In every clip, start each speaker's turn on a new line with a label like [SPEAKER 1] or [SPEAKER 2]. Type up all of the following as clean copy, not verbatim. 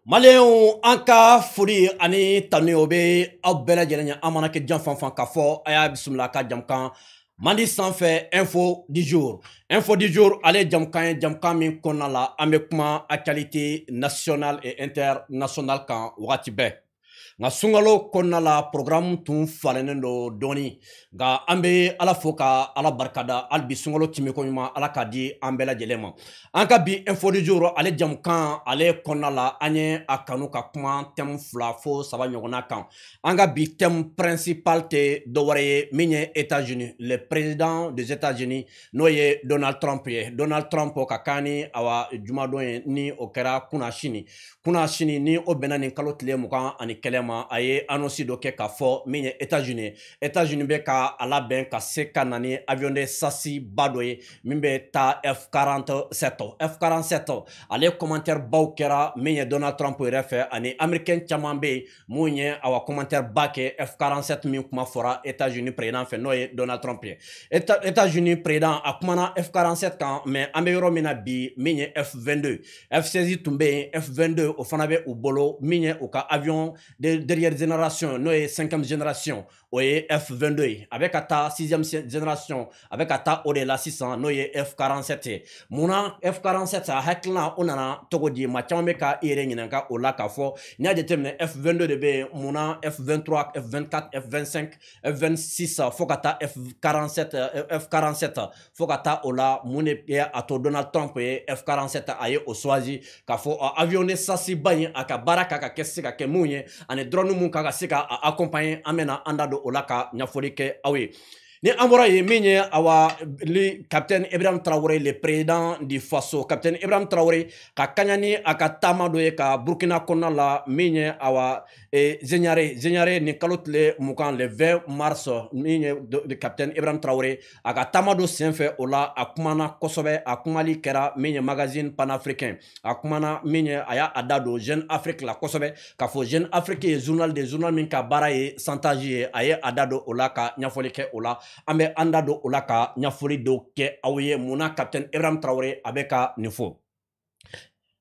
[SPEAKER 1] Malien an ka foli ani tanu o bɛ aw bɛɛ lajɛlen ye an mana kɛ janfan fan ka fɔ a y'a bisimila ka jamukan Mandi sanfɛ info du jour ale jamukan ye jamukan min kɔnɔna la an bɛ kuma actualité nationale et internationale kan wagati bɛɛ nka sunkalo kɔnɔna la programme tun falennen don dɔɔni nka an bɛ ala fo ka ala barikada hali bi sunkalo timiko ɲuman ala k'a di an bɛɛ lajɛlen ma an ka bi info du jour ale jamukan ale kɔnɔna la an ye a kanu ka kuma thème 2 fo 3 ɲɔgɔnna kan an ka bi thème principal tɛ dɔwɛrɛ ye min ye États-Unis le président des États-Unis n'o ye Donald Trump ye Donald Trump ka kan ni awa jumadon ye ni o kɛra kunna sini ni o bɛnna nin kalo tile 21 ma a ye annonce dɔ kɛ k'a fɔ min ye États-Unis bɛ ka a labɛn ka se ka na ni avion de chasse ba dɔ ye min bɛ taa F-47 ale commentaire baw kɛra min ye Donald Trump yɛrɛ fɛ ani américain caman bɛ yen mun ye awa commentaire ba kɛ F-47 min kuma fɔra États-Unis président fɛ n'o ye Donald Trump ye États-Unis président a kumana F-47 kan mais an bɛ yɔrɔ min na bi min ye F-22 F-16 tun bɛ yen F-22 o fana bɛ u bolo min ye u ka avion de dernière génération n'o ye 5e génération o ye F-22 ye a bɛ ka taa 6e génération a bɛ ka taa o de la sisan n'o ye F-47 ye munna F-47 a hakilina o nana cogo di maa caman bɛ ka i yɛrɛ ɲininka o la k'a fɔ n'i y'a jateminɛ F-22 de bɛ yen munna F-23 F-24 F-25 F-26 fo ka taa F-47 fo ka taa o la mun de ye a to Donald Trump ye F-47 a ye o choisi k'a fɔ avion de chasse ba in a ka baara kan ka kɛ se ka kɛ mun ye ani drone mun kan ka se ka accompagner an bɛna an da don o la ka ɲɛfɔli kɛ aw ye ni an bɔra yen min ye awa capitaine Ibrahim Traoré le président du Faso capitaine Ibrahim Traoré ka kaɲa ni a ka taama dɔ ye ka Burkina kɔnɔna la min ye awa Zeɲare ni kalo tile 20 le 20 mars min ye capitaine Ibrahim Traoré a ka taama dɔ senfɛ o la a kumana kosɛbɛ a kumali kɛra min ye magazine panafricain a kumana min ye a y'a da don Jeune Afrique la kosɛbɛ k'a fɔ Jeune Afrique ye journal min ka baara ye santage ye a ye a da don o la ka ɲɛfɔli kɛ o la an bɛ an da don o la ka ɲɛfɔli dɔw kɛ aw ye munna capitaine Ibrahim Traoré a bɛ ka nin fɔ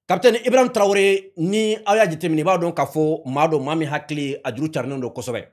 [SPEAKER 1] capitaine Ibrahim Traoré ni aw y'a jateminɛ i b'a dɔn k'a fɔ maa min hakili a juru carinen don kosɛbɛ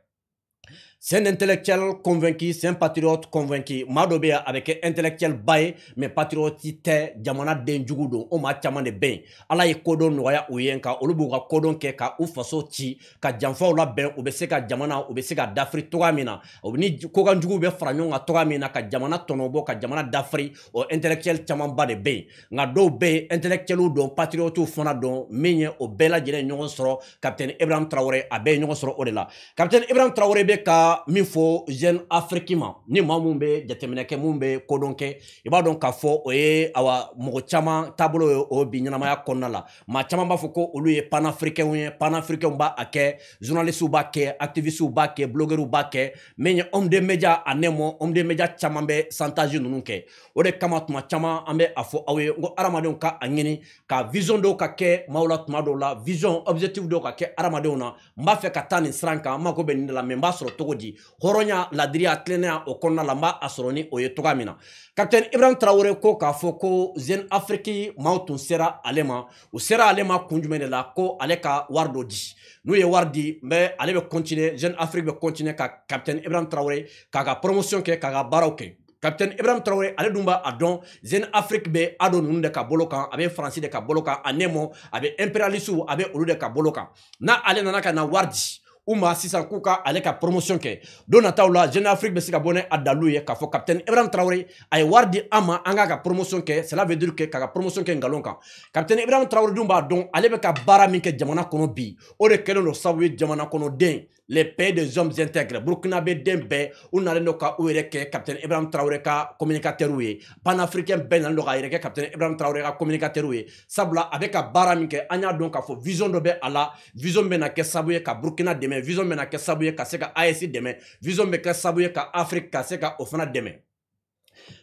[SPEAKER 1] c'est un intellectuel convaincu, c'est un patriote convaincu. Mado be avec intellectuel baye, mais patriote tɛ jamana den jugu don. O ma caman de ben. Ala ye kodon nɔgɔya u ye nka olu b'u ka kodon kɛ ka u faso ci ka janfaw la bɛn u bɛ se ka jamana u bɛ se ka dafiri toga min na. O ni kokan jugu bɛ fara ɲɔgɔn kan toga min na ka jamana tɔnɔbɔ ka jamana dafiri o intellectuel caman ba de ben. Nka dɔw bɛ intellectuel don patriote fana don min ye o bɛɛ lajɛlen ɲɔgɔn sɔrɔ capitaine Ibrahim Traoré a bɛɛ ɲɔgɔn sɔrɔ o de la. Capitaine Ibrahim Traoré bɛ ka min fɔ Jeune Afrique ma ni maa mun bɛ jateminɛ kɛ mun bɛ kodɔn kɛ i b'a dɔn k'a fɔ o ye awa mɔgɔ caman taabolo ye o bi ɲɛnamaya kɔnɔna la maa caman b'a fɔ ko olu ye panafricains ye panafricains b'a kɛ journalistes b'a kɛ activistes b'a kɛ blogueurs b'a kɛ min ye homme de média a nɛmɔ homme de média caman bɛ chantage ninnu kɛ o de kama tuma caman an bɛ a fɔ aw ye n ko adamadenw ka a ɲini ka vision dɔw ka kɛ maaw la tuma dɔw la vision objectif dɔw ka kɛ adamadenw na n b'a fɛ ka taa nin siran kan n mako bɛ nin de la mais n b'a sɔrɔ cogo di hɔrɔnya ladiriya tilennenya o kɔnɔna la n b'a sɔrɔ ni o ye toga min na capitaine Ibrahim Traoré ko k'a fɔ ko Jeune Afrique maaw tun sera ale ma u sera ale ma kun jumɛn de la ko ale ka wari dɔ di n'u ye wari di mais ale bɛ continuer Jeune Afrique bɛ continuer ka capitaine Ibrahim Traoré k'a ka promotion kɛ k'a ka baaraw kɛ capitaine Ibrahim Traoré ale dun b'a dɔn Jeune Afrique bɛ ado ninnu de ka bolo kan a bɛ faransi de ka bolo kan a nɛmɔ a bɛ impérialistes a bɛ olu de ka bolo kan n'a ale nana ka na wari di u ma sisan k'u ka ale ka promotion kɛ don nataw la Jeune Afrique bɛ se ka bɔ ni a dalu ye k'a fɔ capitaine Ibrahim Traoré a ye wari di an ma an k'a ka promotion kɛ cela veut dire que k'a ka promotion kɛ nkalon kan capitaine Ibrahim Traoré dun b'a dɔn ale bɛ ka baara min kɛ jamana kɔnɔ bi o de kɛlen don sababu ye jamana kɔnɔden les pays des hommes intègres Burkina bɛ den bɛɛ u nalen don ka u yɛrɛ kɛ capitaine Ibrahim Traoré ka communicateurs ye panafricain bɛɛ nalen don k'a yɛrɛ kɛ capitaine Ibrahim Traoré ka communicateurs ye sabula a bɛ ka baara min kɛ an y'a dɔn k'a fɔ vision dɔ bɛ a la vision bɛ na kɛ sababu ye ka Burkina dɛmɛ vision bɛ na kɛ sababu ye ka se ka AES dɛmɛ vision bɛ kɛ sababu ye ka Afrique ka se ka o fana dɛmɛ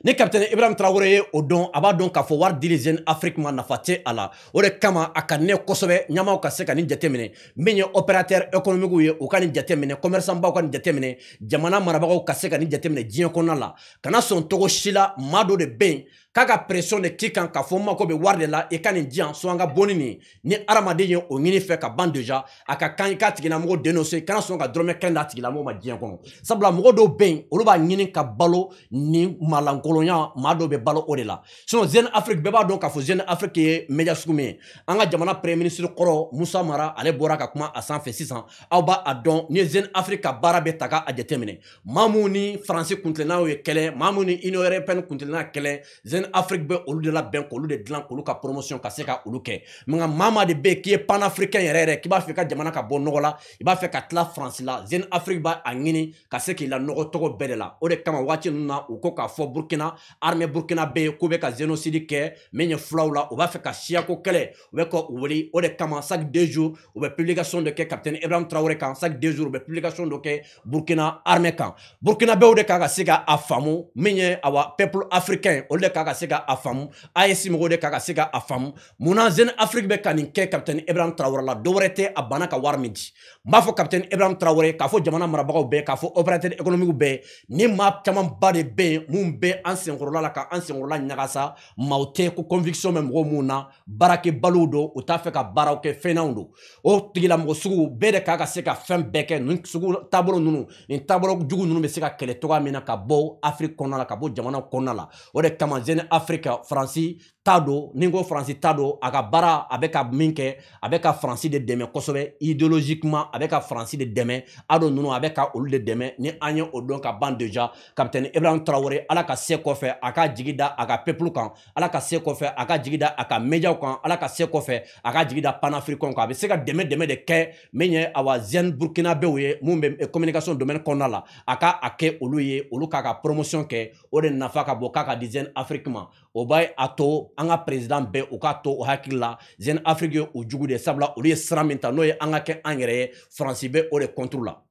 [SPEAKER 1] ni capitaine Ibrahim Traoré ye o don a b'a dɔn k'a fɔ wari dili Jeune Afrique ma nafa tɛ a la o de kama a ka ne kosɛbɛ ɲamaw ka se ka nin jateminɛ min ye opérateur économique ye u ka nin jateminɛ commerçant baw ka nin jateminɛ jamana marabagaw ka se ka nin jateminɛ diɲɛ kɔnɔna la kana sɔn togo si la maa dɔ de bɛ yen k'a ka pression de k'i kan k'a fɔ n mako bɛ wari de la i ka nin diyan so an ka bɔ nin ni adamaden ye o ɲini fɛ ka ban déjà a ka kan i k'a tigilamɔgɔ dénoncer kana sɔn ka dɔrɔmɛ kelen d'a tigilamɔgɔ ma diɲɛ kɔnɔ sabula mɔgɔ dɔw bɛ yen olu b'a ɲini ka balo ni malankolonya maa dɔw bɛ balo o de la sinon Jeune Afrique bɛɛ b'a dɔn k'a fɔ Jeune Afrique ye média sugu min ye an ka jamana premier ministre kɔrɔ Musa Mara ale bɔra ka kuma a sanfɛ sisan aw b'a dɔn ni Jeune Afrique ka baara bɛ ta k'a jateminɛ maa mun ni Faransi kuntilennaw ye kɛlɛ maa mun ni Union européenne kuntilenna kɛlɛ Jeune Afrique bɛ olu de labɛn k'olu de dilan k'olu ka promotion ka se ka olu kɛ nka maa de bɛ yen k'i ye panafricain yɛrɛ yɛrɛ k'i b'a fɛ ka jamana ka bɔ nɔgɔ la i b'a fɛ ka tila France la Jeune Afrique b'a ɲini ka se k'i la nɔgɔ tɔgɔ bɛɛ de la o de kama waati ninnu na u ko k'a fɔ Burkina armée Burkina bɛ yen k'u bɛ ka génocide kɛ min ye fulaw la u b'a fɛ ka siyako kɛlɛ u bɛ ka u wele o de kama chaque 2 jours u bɛ publication dɔ kɛ capitaine Ibrahim Traoré kan chaque 2 jours u bɛ publication dɔ kɛ Burkina armée kan Burkina bɛɛ o de kan ka se ka a faamu min ye awa peuple africain olu de kan ka se ka a faamu AES mɔgɔw de kan ka se ka a faamu munna Jeune Afrique bɛ ka nin kɛ capitaine Ibrahim Traoré la dɔwɛrɛ tɛ a banna ka wari min di n b'a fɔ capitaine Ibrahim Traoré k'a fɔ jamana marabagaw bɛɛ k'a fɔ opérateur économique bɛɛ ni maa camanba de bɛ yen mun bɛ an senkɔrɔla la ka an senkɔrɔla ɲagasa maaw tɛ ko conviction bɛ mɔgɔw mun na baarakɛbaliw don u t'a fɛ ka baaraw kɛ fɛnnanw don o tigilamɔgɔ sugu bɛɛ de kan ka se ka fɛn bɛɛ kɛ nin sugu taabolo ninnu nin taabolo jugu ninnu bɛ se ka kɛlɛ cogoya min na ka bɔ Afrique kɔnɔna la ka bɔ jamana kɔnɔna la o de kama Jeune Afrique Faransi t'a don ni n ko Faransi t'a don a ka baara a bɛ ka min kɛ a bɛ ka Faransi de dɛmɛ kosɛbɛ idéologiquement a bɛ ka Faransi de dɛmɛ a dɔn ninnu a bɛ ka olu de dɛmɛ ni an ye o dɔn ka ban déjà capitaine Ibrahim Traoré ala ka se kɔfɛ a ka jigi da a ka peuple kan ala ka se kɔfɛ a ka jigi da a ka médiaw kan ala ka se kɔfɛ a ka jigi da panafricain kan a bɛ se ka dɛmɛ de kɛ min ye awa jeune burkinabéw ye mun bɛ communication domaine kɔnɔna la a ka a kɛ olu ye olu k'a ka promotion kɛ o de nafa ka bon k'a ka di Jeune Afrique ma o b'a a to an ka président bɛɛ u k'a to o hakili la Jeune Afrique ye o jugu de sabula olu ye sira min ta n'o ye an ka kɛ an yɛrɛ ye Faransi bɛ o de contre la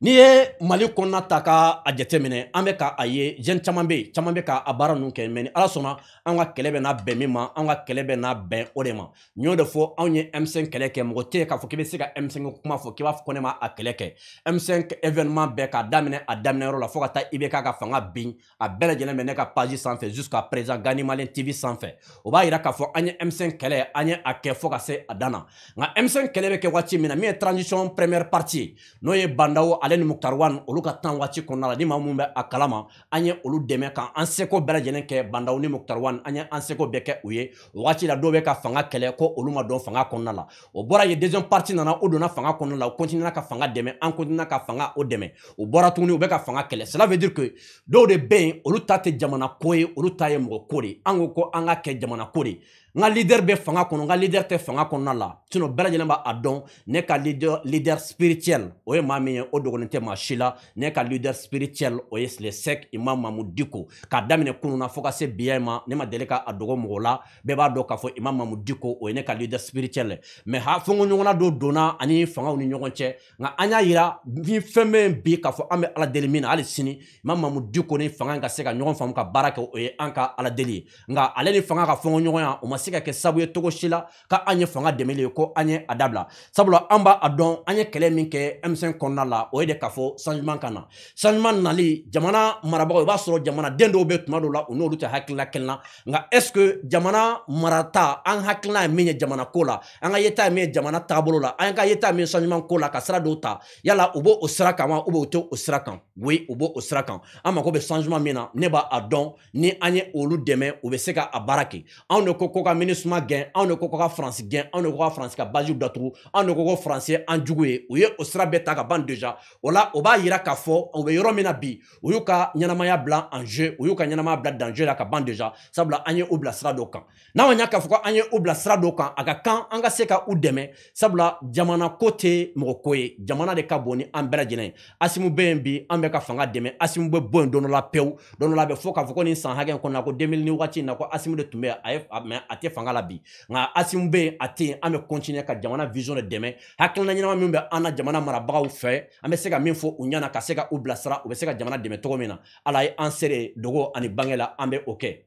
[SPEAKER 1] n'i ye Mali kɔnɔna ta ka a jateminɛ an bɛ ka a ye jeune caman bɛ ka a baara ninnu kɛ mais ni Ala sɔnna an ka kɛlɛ bɛ n'a bɛn min ma an ka kɛlɛ bɛ n'a bɛn o de ma n y'o de fɔ anw ye M5 kɛlɛ kɛ mɔgɔ tɛ yen k'a fɔ k'i bɛ se ka M5 kuma fɔ k'i b'a fɔ ko ne ma a kɛlɛ kɛ M5 événement bɛɛ k'a daminɛ a daminɛyɔrɔ la fo ka taa IBK ka fanga bin a bɛɛ lajɛlen bɛ ne ka page sanfɛ jusqu'à présent Gani Malen TV sanfɛ o b'a yira k'a fɔ an ye M5 kɛlɛ an ye a kɛ fo ka se a dan na nka M5 kɛlɛ bɛ kɛ waati min na min ye transition première partie n'o ye Bandaw ale ni Muktar Wan olu ka temps waati kɔnɔna la ni maa mun bɛ a kalama an ye olu dɛmɛ ka an seko bɛɛ lajɛlen kɛ Bandaw ni Muktar Wan an ye an seko bɛɛ kɛ u ye o waati la dɔw bɛ ka fanga kɛlɛ ko olu ma dɔn fanga kɔnɔna la o bɔra ye deuxième partie nana o donna fanga kɔnɔna la o continuera ka fanga dɛmɛ an continuera ka fanga o dɛmɛ o bɔra tuguni u bɛ ka fanga kɛlɛ cela veut dire que dɔw de bɛ yen olu ta tɛ jamana ko ye olu ta ye mɔgɔ ko de an ko an ka kɛ jamana ko de n ka leader bɛ fanga kɔnɔ n ka leader tɛ fanga kɔnɔna la sinon bɛɛ lajɛlen b'a dɔn ne ka leader spirituel o ye maa min ye o dogolen tɛ maa si la ne ka leader spirituel o ye le Sek Imam Mamud Dicko k'a daminɛ kunun na fo ka se bi ma ne ma deli ka a dogo mɔgɔ la bɛɛ b'a dɔn k'a fɔ Imam Mamud Dicko o ye ne ka leader spirituel mais fɛnko ɲɔgɔnna dɔ donna ani fangaw ni ɲɔgɔn cɛ nka an y'a yira ni fɛn bɛ bi k'a fɔ an bɛ Ala deli min na hali sini Imam Mamud Dicko ni fanga ka se ka ɲɔgɔn faamu ka baara kɛ o ye an ka Ala deli ye nka ale ni fanga ka fɛnko ɲɔgɔnya o ma se ka kɛ sabu ye togo si la ka an ye fanga dɛmɛli ye ko an ye a dabila sabula an b'a dɔn an ye kɛlɛ min kɛ M5 kɔnɔna la o ye de k'a fɔ changement ka na changement nali jamana marabagaw i b'a sɔrɔ jamanaden dɔw bɛ tuma dɔw la u n'olu tɛ hakilina kelen na nka est ce que jamana marata an hakilina ye min ye jamana ko la an ka yeta ye min ye jamana taabolo la an ka yeta ye min ye changement ko la ka sira dɔw ta yala u b'o sira kan wa ou bien u tɛ o sira kan oui u b'o sira kan an mako bɛ changement min na ne b'a dɔn ni an ye olu dɛmɛ u bɛ se ka a baara kɛ anw de ko ko ka MINUSMA gɛn anw de ko ko ka France gɛn anw de ko ka France ka base datugu anw de ko ko français an jugu ye u ye o sira bɛɛ ta ka ban déjà o la o b'a yira k'a fɔ u bɛ yɔrɔ min na bi u y'u ka ɲɛnamaya bila en jeu u y'u ka ɲɛnamaya bila dans jeu la ka ban déjà sabula an ye u bila sira dɔw kan n'anw y'a k'a fɔ ko an ye u bila sira dɔw kan a ka kan an ka se ka u dɛmɛ sabula jamana ko tɛ mɔgɔ ko ye jamana de ka bon ni an bɛɛ lajɛlen ye Asimu bɛ yen bi an bɛ ka fanga dɛmɛ Asimu bɛ bɔ yen don dɔ la pewu don dɔ la a bɛ fɔ k'a fɔ ko nin san hakɛ in kɔnɔna ko 2000 ni waati in na ko Asimu de tun bɛ a ye mais a te fanga la bi nga Assimi be ate an be continuer ka jamana vision de dɛmɛ hakilina ɲɛnama min bɛ an na jamana marabagaw fɛ an bɛ se ka min fɔ u ɲɛna ka se ka u bilasira u bɛ se ka jamana dɛmɛ cogo min na ala ye an sere dogo ani bange la an bɛ o kɛ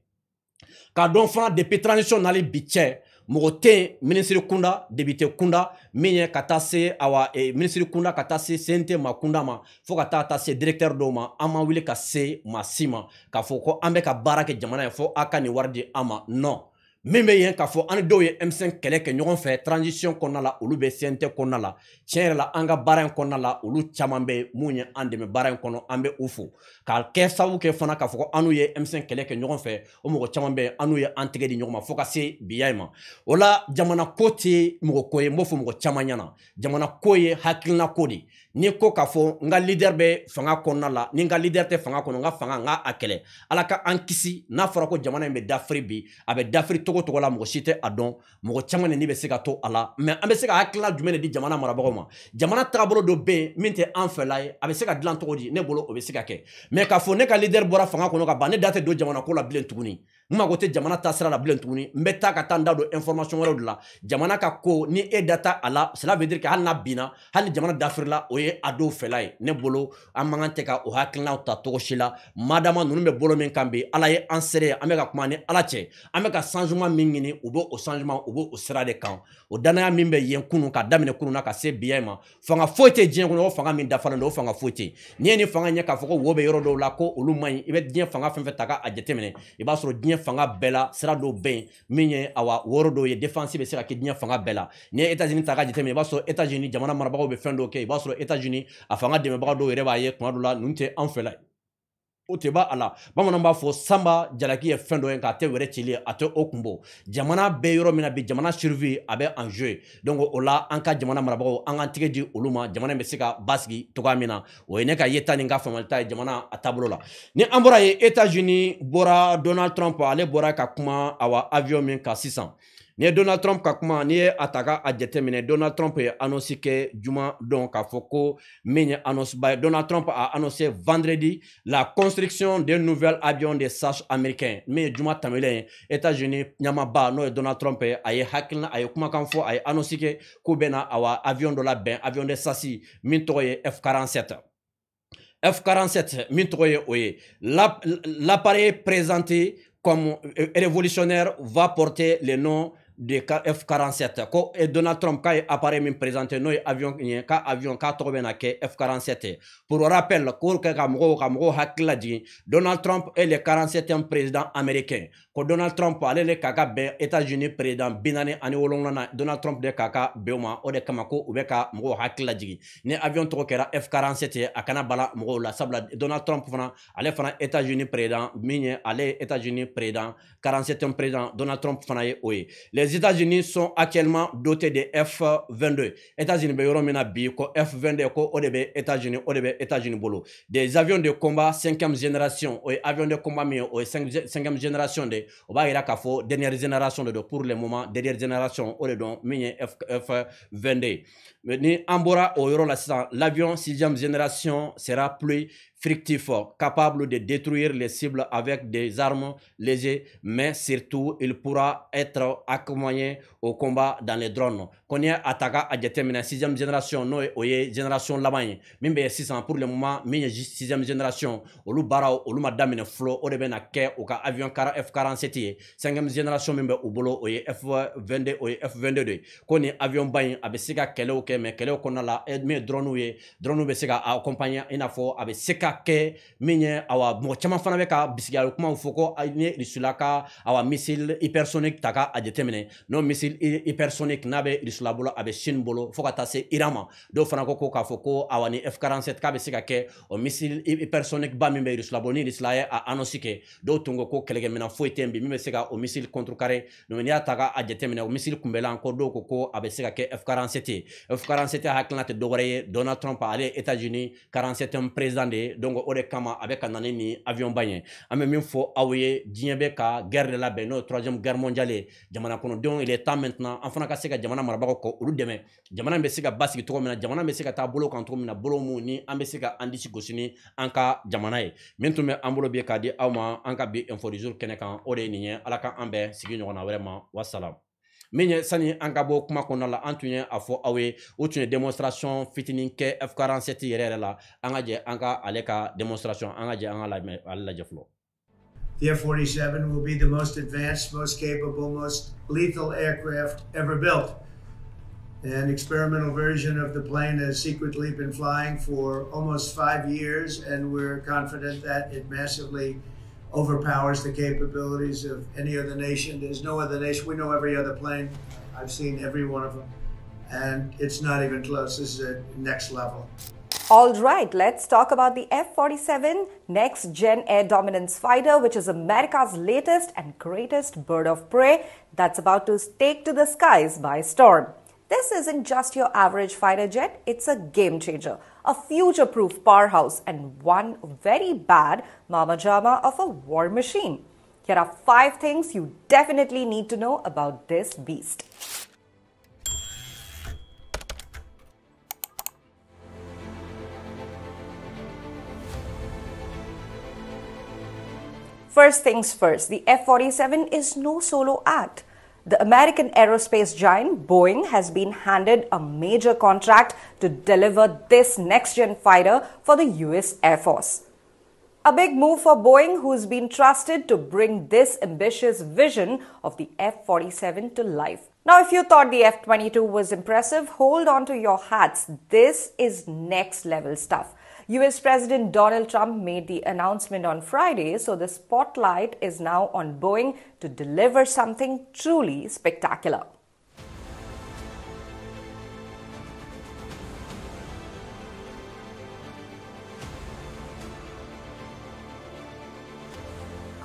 [SPEAKER 1] k'a dɔn fana depuis transition nali bi cɛ mɔgɔ tɛ ministre kunda député kunda min ye ka taa se awa ministre kunda ka taa se CNT ma kunda ma fo ka taa se directeur dɔw ma an ma wuli ka se maa si ma k'a fɔ ko an bɛ ka baara kɛ jamana ye fo a ka nin wari di an ma non min bɛ yen k'a fɔ an ni dɔw ye M5 kɛlɛ kɛ ɲɔgɔn fɛ transition kɔnɔna la olu bɛ CNT kɔnɔna la tiɲɛ yɛrɛ la an ka baara in kɔnɔna la olu caman bɛ mun ye an dɛmɛ baara in kɔnɔ an bɛ u fo k'a kɛ sababu kɛ fana k'a fɔ ko an n'u ye M5 kɛlɛ kɛ ɲɔgɔn fɛ o mɔgɔ caman bɛ an n'u ye an tɛgɛ di ɲɔgɔn ma fo ka se biya in ma o la jamana ko tɛ mɔgɔ ko ye n b'o fɔ mɔgɔ caman ɲɛna jamana ko ye hakilina ko de ni ko k'a fɔ n ka leader bɛ fanga kɔnɔna la ni n ka leader tɛ fanga kɔnɔ n ka fanga n ka a kɛlɛ ala ka an kisi n'a fɔra ko jamana in bɛ dafiri bi a bɛ dafiri togo togo la mɔgɔ si tɛ a dɔn mɔgɔ caman de bɛ se ka to a la mɛ an bɛ se ka hakilina jumɛn de di jamana marabagaw ma jamana taabolo dɔ bɛ yen min tɛ an fɛla ye a bɛ se ka dilan cogo di ne bolo o bɛ se ka kɛ mɛ k'a fɔ ne ka leader bɔra fanga kɔnɔ ka ban ne da tɛ don jamana ko la bilen tuguni n mago tɛ jamana ta sira la bilen tuguni n bɛ taa ka taa n da don information wɛrɛw de la jamana ka ko ni e da ta a la cela veut dire que hali n'a binna hali ni jamana dafirila o ye a dɔw fɛla ye ne bolo an man kan tɛ ka o hakilinaw ta cogo si la madama ninnu bɛ bolo min kan bi ala ye an sere an bɛ ka kuma ni ala cɛ an bɛ ka changement min ɲini u b'o changement u b'o sira de kan o danaya min bɛ yen kunun ka daminɛ kunun na ka se biya ma fanga foyi tɛ diɲɛ kɔnɔ o fanga min dafalen don o fanga foyi tɛ n'i ye nin fanga ɲɛ k'a fɔ ko wo bɛ yɔrɔ dɔw la ko olu man ɲi i bɛ diɲɛ fanga fɛn fɛn ta k'a jateminɛ i b'a sɔrɔ diɲɛ fanga bɛɛ la sira dɔw bɛ yen min ye awa wɔɔrɔ dɔw ye défense bɛ se ka kɛ diɲɛ fanga bɛɛ la n'i ye États-Unis ta k'a jateminɛ i b'a sɔrɔ États-Unis jamana marabagaw bɛ fɛn dɔw kɛ i b'a sɔrɔ États-Unis a fanga dɛmɛbaga dɔw yɛrɛ b'a ye tuma dɔw la ninnu tɛ an fɛ la o tɛ ba a la bamananw b'a fɔ sanba jalaki ye fɛn dɔ ye k'a tɛ wɛrɛ cili a tɛ o kun bɔ jamana bɛ yɔrɔ min na bi jamana survie a bɛ en jeu donc o la an ka jamana marabagaw an k'an tɛgɛ di olu ma jamana bɛ se ka basigi cogoya min na o ye ne ka yeta ni n ka faamalita ye jamana a taabolo la ni an bɔra ye États-Unis bɔra Donald Trump ale bɔra ka kuma awa avion min kan sisan ni ye Donald Trump ka kuma n'i ye a ta k'a jateminɛ Donald Trump ye annonce kɛ juma dɔn k'a fɔ ko min ye annonce ba ye Donald Trump a annoncé vendredi la construction d'un nouvel avion de chasse américain min ye juma tɛmɛlen ye États-Unis ɲamaba n'o ye Donald Trump ye a ye hakilina a ye kumakan fɔ a ye annonce kɛ k'u bɛna awa avion dɔ labɛn avion de chasse min tɔgɔ ye F-47 F-47 min tɔgɔ ye o ye l'appareil présenté comme révolutionnaire va porter le nom de F-47 ko Donald Trump k'a ye appareil min présenté n'o ye avion ye k'a avion k'a tɔgɔ bɛna kɛ F-47 pour rappel ko kɛ ka mɔgɔw hakili lajigin Donald Trump est le 47e président américain ko Donald Trump ale de k'a ka bɛn États-Unis président 47nan Donald Trump de k'a ka bɛn o ma o de kama ko u bɛ ka mɔgɔw hakili lajigin ni avion tɔgɔ kɛra F-47 ye a kana bala mɔgɔw la sabula Donald Trump fana ale fana États-Unis président min ye ale ye États-Unis président 47e président Donald Trump fana ye o ye les États-Unis sont actuellement dotés de F-22 États-Unis bɛ yɔrɔ min na bi ko F-22 ko o de bɛ États-Unis o de bɛ États-Unis bolo des avions de combat 5e génération o ye avion de combat min ye o ye 5e génération de o b'a yira k'a fɔ dernière génération de don pour le moment dernière génération o de don min ye F-22 ni an bɔra o yɔrɔ la sisan l'avion 6e génération sera plus frictif, capable de détruire les cibles avec des armes légères, mais surtout il pourra être accompagné au combat dans les drones. Qu'on y attaqué à déterminer 6e génération, non, oye génération laban, même 600 pour le moment, mais 6e génération, olu bara, olu madame flow, au début na ke, au cas avion F-47, 5e génération même au boulot, oye F-22, oye F-22. Qu'on y avion bain, avec sega kele ok, mais kele qu'on a la, mais drone ou sega accompagné, il a faut avec seka kɛ min ye awa mɔgɔ caman fana bɛ ka bisigiyali kumaw fɔ ko ni Rusula ka awa missile hypersonique ta k'a jateminɛ n'o missile hypersonique n'a bɛ Rusula bolo a bɛ Chine bolo fo ka taa se Iran ma dɔw fana ko k'a fɔ ko awa ni F-47 k'a bɛ se ka kɛ o missile hypersonique ba min bɛ Rusula bolo ni Rusula ye a annonce kɛ dɔw tun ko kɛlɛkɛminɛn foyi tɛ yen bi min bɛ se ka o missile contrecarrer donc n'i y'a ta k'a jateminɛ o missile kunbɛlan ko dɔw ko a bɛ se ka kɛ F-47 ye F-47 hakilina tɛ dɔwɛrɛ ye Donald Trump ale ye États-Unis 47e président de ye donc o de kama a bɛ ka na ni avion ba ye an bɛ min fɔ aw ye diɲɛ bɛ ka guerre de labɛn n'o ye 3e guerre mondiale ye jamana kɔnɔ kɔnɔdenw il est temps maintenant an fana ka se ka jamana marabagaw ko olu dɛmɛ jamana bɛ se ka basigi cogo min na jamana bɛ se ka taa bolo kan cogo min na bolo mun ni an bɛ se ka an disi gosi ni an ka jamana ye min tun bɛ an bolo bi k'a di aw ma an ka bi info du jour kɛnɛ kan o de ye nin ye ala ka an bɛɛ sigi ɲɔgɔn na wɛrɛ ma wassalam min ye sani an ka bɔ kuma kɔnɔna la an tun ye a fɔ aw ye o tun ye démonstration fitinin kɛ F47 yɛrɛ la an ka jɛ an ka ale ka démonstration an ka jɛ an ka ale lajɛ fɔlɔ.
[SPEAKER 2] The F-47 will be the most advanced, most capable, most lethal aircraft ever built. An experimental version of the plane has secretly been flying for almost 5 years, and we're confident that it massively overpowers the capabilities of any other nation. There's no other nation. We know every other plane. I've seen every one of them, and it's not even close. This is a next level.
[SPEAKER 3] All right, let's talk about the F-47 Next Gen Air Dominance Fighter, which is America's latest and greatest bird of prey that's about to take to the skies by storm. This isn't just your average fighter jet, it's a game changer, a future-proof powerhouse, and one very bad mama jama of a war machine. Here are 5 things you definitely need to know about this beast. First things first, the F-47 is no solo act. The American aerospace giant Boeing has been handed a major contract to deliver this next-gen fighter for the US Air Force. A big move for Boeing, who's been trusted to bring this ambitious vision of the F-47 to life. Now, if you thought the F-22 was impressive, hold on to your hats. This is next-level stuff. US President Donald Trump made the announcement on Friday, so the spotlight is now on Boeing to deliver something truly spectacular.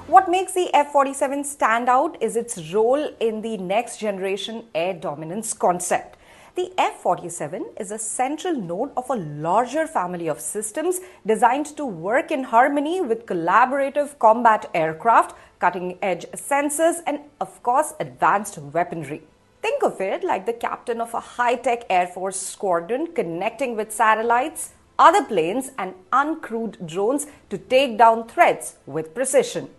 [SPEAKER 3] What makes the F-47 stand out is its role in the next generation air dominance concept. The F-47 is a central node of a larger family of systems designed to work in harmony with collaborative combat aircraft, cutting-edge sensors, and of course advanced weaponry. Think of it like the captain of a high-tech Air Force squadron connecting with satellites, other planes, and uncrewed drones to take down threats with precision.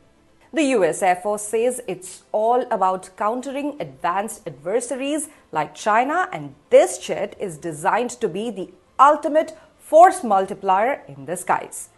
[SPEAKER 3] The US Air Force says it's all about countering advanced adversaries like China, and this jet is designed to be the ultimate force multiplier in the skies.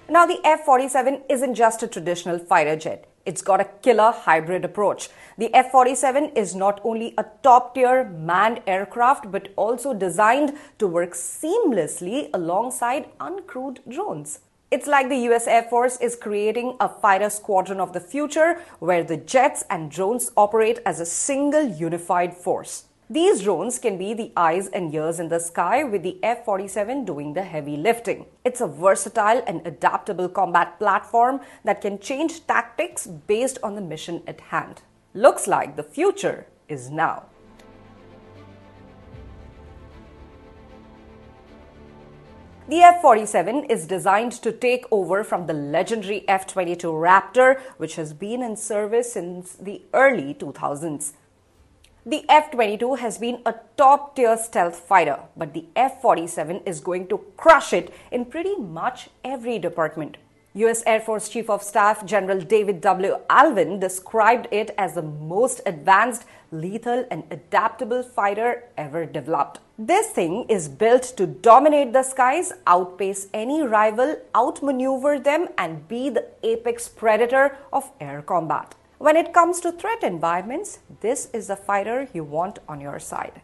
[SPEAKER 3] Now, the F-47 isn't just a traditional fighter jet. It's got a killer hybrid approach. The F-47 is not only a top-tier manned aircraft, but also designed to work seamlessly alongside uncrewed drones. It's like the US Air Force is creating a fighter squadron of the future where the jets and drones operate as a single unified force. These drones can be the eyes and ears in the sky, with the F-47 doing the heavy lifting. It's a versatile and adaptable combat platform that can change tactics based on the mission at hand. Looks like the future is now. The F-47 is designed to take over from the legendary F-22 Raptor, which has been in service since the early 2000s. The F-22 has been a top-tier stealth fighter, but the F-47 is going to crush it in pretty much every department. US Air Force Chief of Staff General David W. Alvin described it as the most advanced, lethal, and adaptable fighter ever developed. This thing is built to dominate the skies, outpace any rival, outmaneuver them, and be the apex predator of air combat. When it comes to threat environments, this is the fighter you want on your side.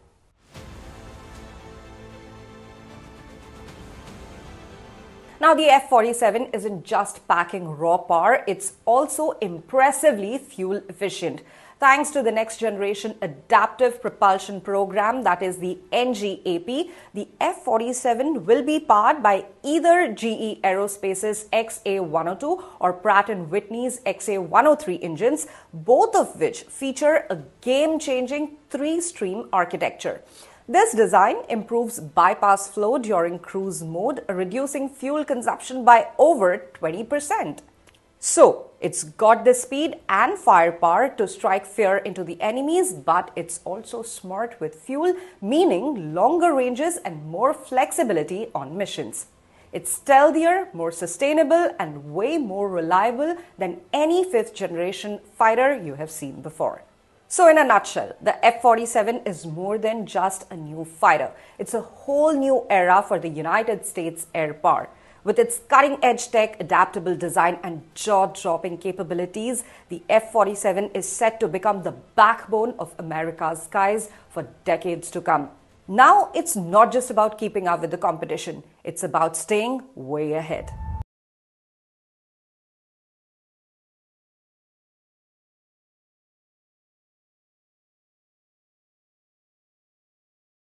[SPEAKER 3] Now, the F-47 isn't just packing raw power, it's also impressively fuel efficient. Thanks to the next generation adaptive propulsion program, that is the NGAP, the F-47 will be powered by either GE Aerospace's XA-102 or Pratt & Whitney's XA-103 engines, both of which feature a game-changing 3-stream architecture. This design improves bypass flow during cruise mode, reducing fuel consumption by over 20%. So, it's got the speed and firepower to strike fear into the enemies, but it's also smart with fuel, meaning longer ranges and more flexibility on missions. It's stealthier, more sustainable, and way more reliable than any fifth generation fighter you have seen before. So, in a nutshell, the F-47 is more than just a new fighter. It's a whole new era for the United States air power. With its cutting-edge tech, adaptable design, and jaw-dropping capabilities, the F-47 is set to become the backbone of America's skies for decades to come. Now, it's not just about keeping up with the competition. It's about staying way ahead.